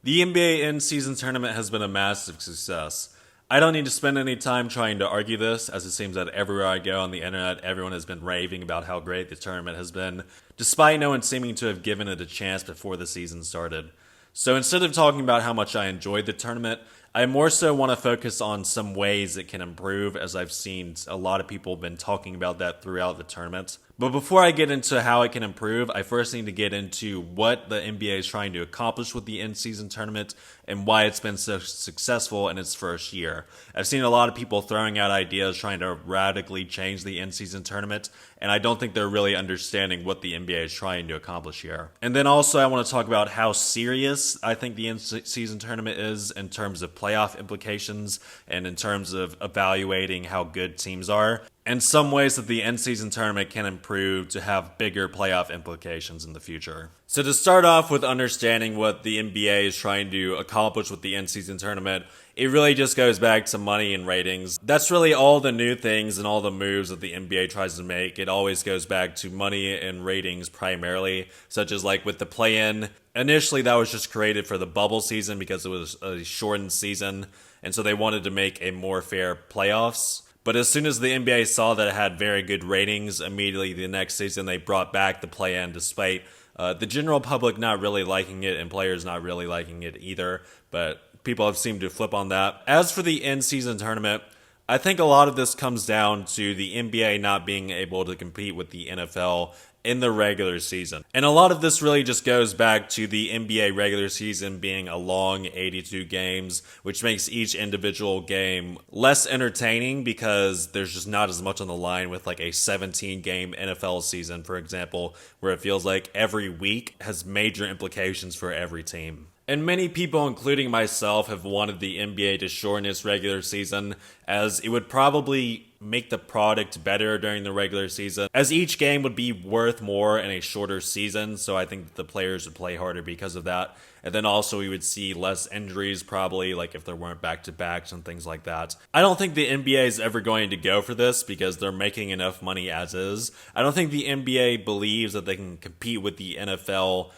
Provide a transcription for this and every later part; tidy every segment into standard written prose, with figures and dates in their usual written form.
The NBA in-season tournament has been a massive success. I don't need to spend any time trying to argue this, as it seems that everywhere I go on the internet, everyone has been raving about how great the tournament has been, despite no one seeming to have given it a chance before the season started. So instead of talking about how much I enjoyed the tournament, I more so want to focus on some ways it can improve, as I've seen a lot of people have been talking about that throughout the tournament. But before I get into how it can improve, I first need to get into what the NBA is trying to accomplish with the in-season tournament and why it's been so successful in its first year. I've seen a lot of people throwing out ideas trying to radically change the in-season tournament, and I don't think they're really understanding what the NBA is trying to accomplish here. And then also I want to talk about how serious I think the in-season tournament is in terms of playoff implications and in terms of evaluating how good teams are, and some ways that the in-season tournament can improve to have bigger playoff implications in the future. So to start off with understanding what the NBA is trying to accomplish with the in-season tournament, it really just goes back to money and ratings. That's really all the new things and all the moves that the NBA tries to make. It always goes back to money and ratings primarily, such as like with the play-in. Initially, that was just created for the bubble season because it was a shortened season, and so they wanted to make a more fair playoffs. But as soon as the NBA saw that it had very good ratings, immediately the next season they brought back the play-in despite the general public not really liking it and players not really liking it either. But people have seemed to flip on that. As for the in-season tournament, I think a lot of this comes down to the NBA not being able to compete with the NFL in the regular season. And a lot of this really just goes back to the NBA regular season being a long 82 games, which makes each individual game less entertaining because there's just not as much on the line with like a 17 game NFL season, for example, where it feels like every week has major implications for every team. And many people, including myself, have wanted the NBA to shorten its regular season, as it would probably make the product better during the regular season, as each game would be worth more in a shorter season, so I think that the players would play harder because of that. And then also we would see less injuries probably, like if there weren't back-to-backs and things like that. I don't think the NBA is ever going to go for this because they're making enough money as is. I don't think the NBA believes that they can compete with the NFL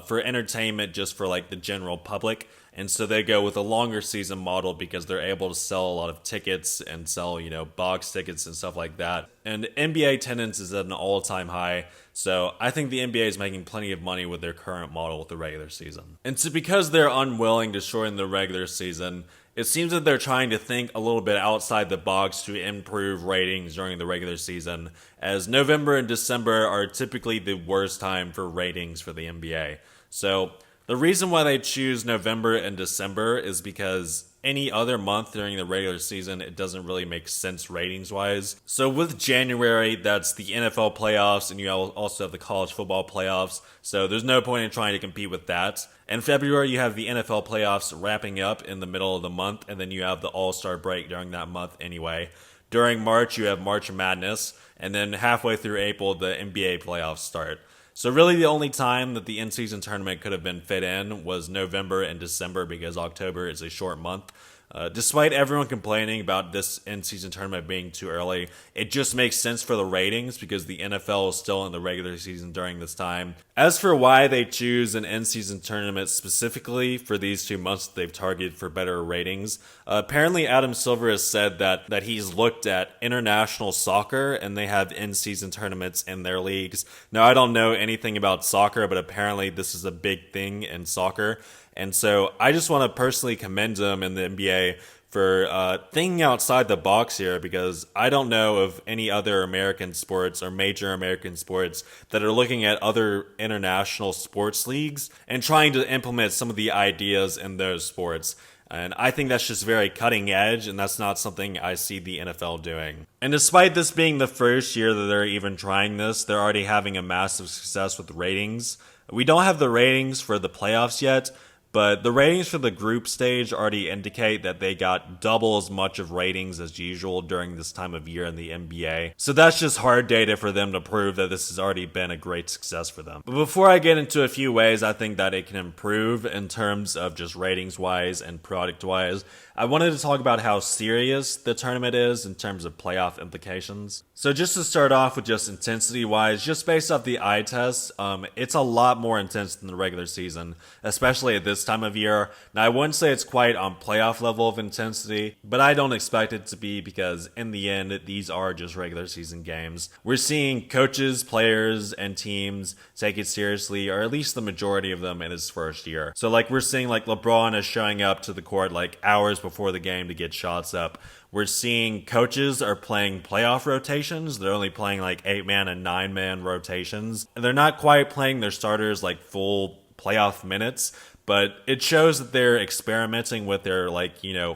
for entertainment just for like the general public. And so they go with a longer season model because they're able to sell a lot of tickets and sell, box tickets and stuff like that. And NBA attendance is at an all-time high. So I think the NBA is making plenty of money with their current model with the regular season. And so because they're unwilling to shorten the regular season, it seems that they're trying to think a little bit outside the box to improve ratings during the regular season, as November and December are typically the worst time for ratings for the NBA. So the reason why they choose November and December is because any other month during the regular season, it doesn't really make sense ratings-wise. So with January, that's the NFL playoffs, and you also have the college football playoffs, so there's no point in trying to compete with that. In February, you have the NFL playoffs wrapping up in the middle of the month, and then you have the All-Star break during that month anyway. During March, you have March Madness, and then halfway through April, the NBA playoffs start. So really the only time that the in-season tournament could have been fit in was November and December because October is a short month. Despite everyone complaining about this in-season tournament being too early, it just makes sense for the ratings because the NFL is still in the regular season during this time. As for why they choose an in-season tournament specifically for these 2 months that they've targeted for better ratings, apparently Adam Silver has said that he's looked at international soccer and they have in-season tournaments in their leagues. Now, I don't know anything about soccer, but apparently this is a big thing in soccer. And so I just want to personally commend them in the NBA for thinking outside the box here, because I don't know of any other American sports or major American sports that are looking at other international sports leagues and trying to implement some of the ideas in those sports. And I think that's just very cutting edge, and that's not something I see the NFL doing. And despite this being the first year that they're even trying this, they're already having a massive success with ratings. We don't have the ratings for the playoffs yet, but the ratings for the group stage already indicate that they got double as much of ratings as usual during this time of year in the NBA. So that's just hard data for them to prove that this has already been a great success for them. But before I get into a few ways I think that it can improve in terms of just ratings-wise and product-wise, I wanted to talk about how serious the tournament is in terms of playoff implications. So just to start off with just intensity-wise, just based off the eye test, it's a lot more intense than the regular season, especially at this this time of year. Now, I wouldn't say it's quite on playoff level of intensity, but I don't expect it to be because in the end, these are just regular season games. We're seeing coaches, players, and teams take it seriously, or at least the majority of them in his first year. So like we're seeing like LeBron is showing up to the court like hours before the game to get shots up. We're seeing coaches are playing playoff rotations. They're only playing like 8-man and 9-man rotations. And they're not quite playing their starters like full playoff minutes, but it shows that they're experimenting with their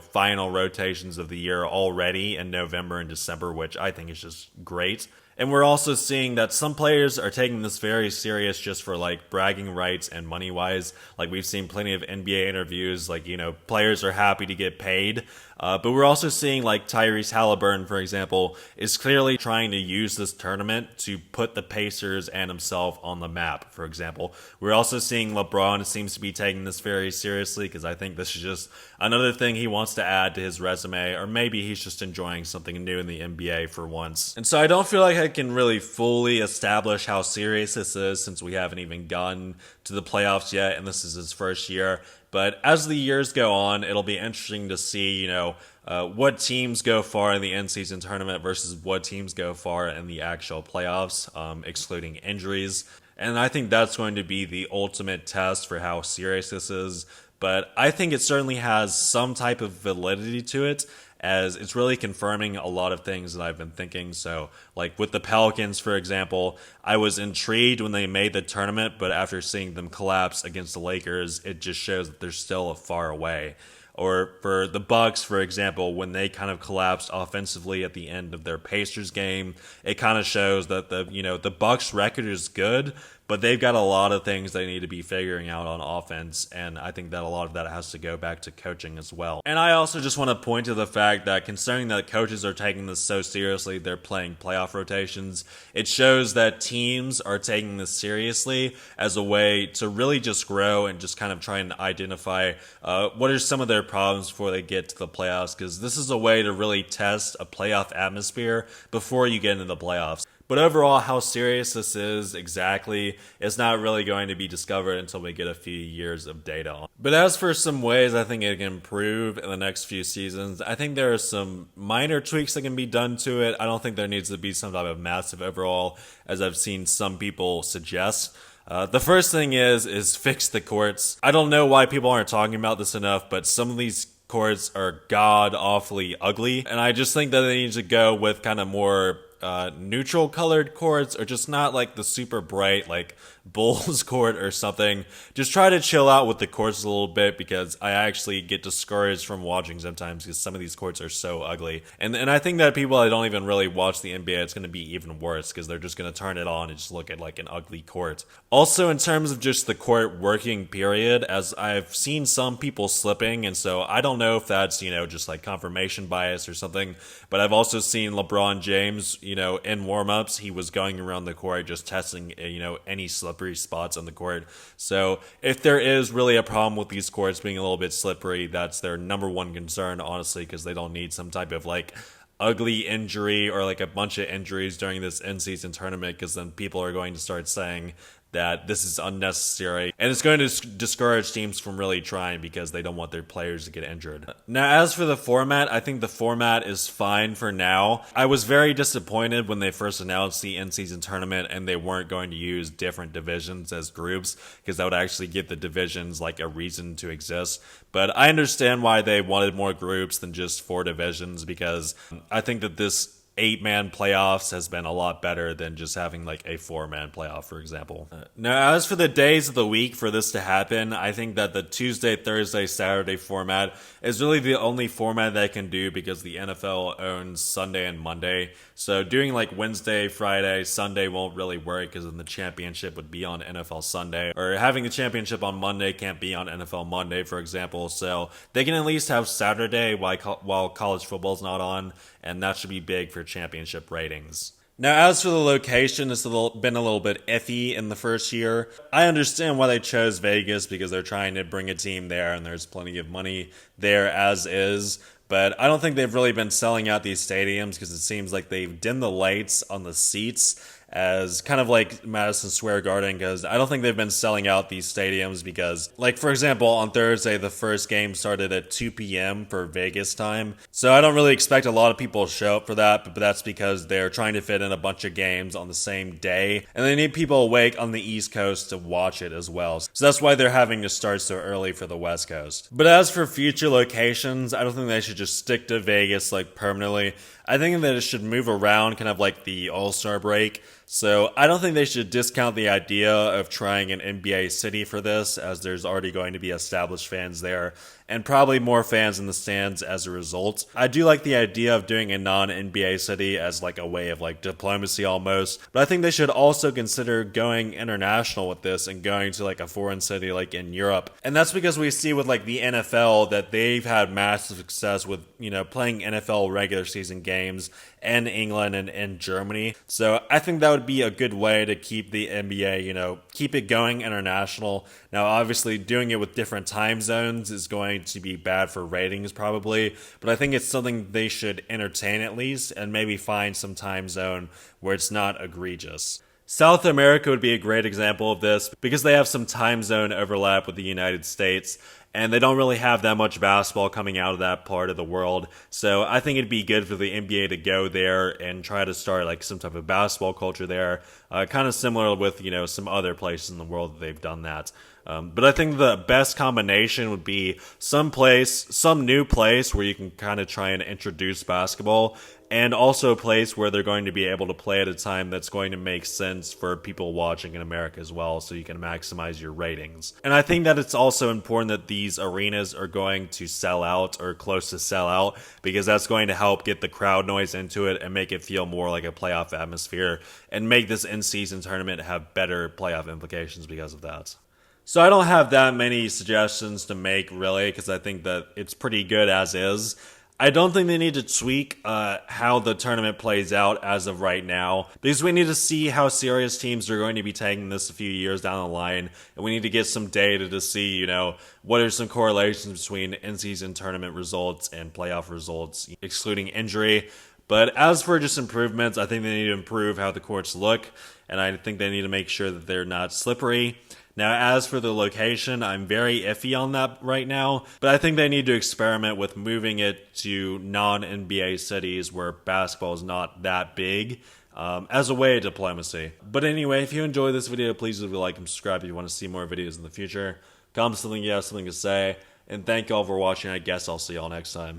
final rotations of the year already in November and December, which I think is just great. And we're also seeing that some players are taking this very serious just for like bragging rights and money wise. Like we've seen plenty of NBA interviews, players are happy to get paid. But we're also seeing like Tyrese Halliburton, for example, is clearly trying to use this tournament to put the Pacers and himself on the map, for example. We're also seeing LeBron seems to be taking this very seriously because I think this is just another thing he wants to add to his resume, or maybe he's just enjoying something new in the NBA for once. And so I don't feel like I can really fully establish how serious this is since we haven't even gotten to the playoffs yet, and this is his first year. But as the years go on, it'll be interesting to see, what teams go far in the in-season tournament versus what teams go far in the actual playoffs, excluding injuries. And I think that's going to be the ultimate test for how serious this is. But I think it certainly has some type of validity to it, as it's really confirming a lot of things that I've been thinking. So, like with the Pelicans, for example, I was intrigued when they made the tournament, but after seeing them collapse against the Lakers, it just shows that they're still far away. Or for the Bucks, for example, when they kind of collapsed offensively at the end of their Pacers game, it kind of shows that the Bucks record is good, but they've got a lot of things they need to be figuring out on offense, and I think that a lot of that has to go back to coaching as well. And I also just want to point to the fact that considering that coaches are taking this so seriously, they're playing playoff rotations, it shows that teams are taking this seriously as a way to really just grow and just kind of try and identify what are some of their problems before they get to the playoffs, because this is a way to really test a playoff atmosphere before you get into the playoffs. But overall, how serious this is exactly is not really going to be discovered until we get a few years of data on. But as for some ways I think it can improve in the next few seasons, I think there are some minor tweaks that can be done to it. I don't think there needs to be some type of massive overhaul, as I've seen some people suggest. The first thing is fix the courts. I don't know why people aren't talking about this enough, but some of these courts are god-awfully ugly, and I just think that they need to go with kind of more neutral colored courts, or just not like the super bright like Bulls court or something. Just try to chill out with the courts a little bit, because I actually get discouraged from watching sometimes because some of these courts are so ugly. And I think that people that don't even really watch the NBA, it's going to be even worse because they're just going to turn it on and just look at like an ugly court. Also, in terms of just the court working period, as I've seen some people slipping, and so I don't know if that's, just like confirmation bias or something, but I've also seen LeBron James, in warm-ups, he was going around the court just testing, any slippery spots on the court. So if there is really a problem with these courts being a little bit slippery, that's their number one concern, honestly, because they don't need some type of like ugly injury or like a bunch of injuries during this in-season tournament, because then people are going to start saying that this is unnecessary, and it's going to discourage teams from really trying because they don't want their players to get injured. Now, as for the format, I think the format is fine for now. I was very disappointed when they first announced the in-season tournament and they weren't going to use different divisions as groups, because that would actually give the divisions like a reason to exist. But I understand why they wanted more groups than just 4 divisions, because I think that this 8-man playoffs has been a lot better than just having like a 4-man playoff, for example. Now, as for the days of the week for this to happen, I think that the Tuesday, Thursday, Saturday format is really the only format that I can do, because the NFL owns Sunday and Monday. So doing like Wednesday, Friday, Sunday won't really work, because then the championship would be on NFL Sunday, or having the championship on Monday can't be on NFL Monday, for example. So they can at least have Saturday while college football's not on, and that should be big for championship ratings. Now, as for the location, it's been a little bit iffy in the first year. I understand why they chose Vegas, because they're trying to bring a team there and there's plenty of money there as is. But I don't think they've really been selling out these stadiums, because it seems like they've dimmed the lights on the seats as kind of like Madison Square Garden, because I don't think they've been selling out these stadiums because, like, for example, on Thursday, the first game started at 2 p.m. for Vegas time. So I don't really expect a lot of people to show up for that, but that's because they're trying to fit in a bunch of games on the same day, and they need people awake on the East Coast to watch it as well. So that's why they're having to start so early for the West Coast. But as for future locations, I don't think they should just stick to Vegas like permanently. I think that it should move around kind of like the All-Star break. So I don't think they should discount the idea of trying an NBA city for this, as there's already going to be established fans there and probably more fans in the stands as a result. I do like the idea of doing a non-NBA city as like a way of like diplomacy almost, but I think they should also consider going international with this and going to like a foreign city like in Europe. And that's because we see with like the NFL that they've had massive success with, playing NFL regular season games in England and in Germany. So I think that would be a good way to keep the NBA, keep it going international. Now, obviously, doing it with different time zones is going to be bad for ratings probably, but I think it's something they should entertain at least and maybe find some time zone where it's not egregious. South America would be a great example of this because they have some time zone overlap with the United States, and they don't really have that much basketball coming out of that part of the world. So I think it'd be good for the NBA to go there and try to start like some type of basketball culture there, kind of similar with, some other places in the world that they've done that. But I think the best combination would be some new place where you can kind of try and introduce basketball, and also a place where they're going to be able to play at a time that's going to make sense for people watching in America as well, so you can maximize your ratings. And I think that it's also important that these arenas are going to sell out or close to sell out, because that's going to help get the crowd noise into it and make it feel more like a playoff atmosphere and make this in-season tournament have better playoff implications because of that. So I don't have that many suggestions to make, really, because I think that it's pretty good as is. I don't think they need to tweak how the tournament plays out as of right now, because we need to see how serious teams are going to be taking this a few years down the line, and we need to get some data to see, what are some correlations between in-season tournament results and playoff results, excluding injury. But as for just improvements, I think they need to improve how the courts look, and I think they need to make sure that they're not slippery. Now, as for the location, I'm very iffy on that right now, but I think they need to experiment with moving it to non-NBA cities where basketball is not that big, as a way of diplomacy. But anyway, if you enjoyed this video, please leave a like and subscribe if you want to see more videos in the future. Comment something you have something to say, and thank you all for watching. I guess I'll see y'all next time.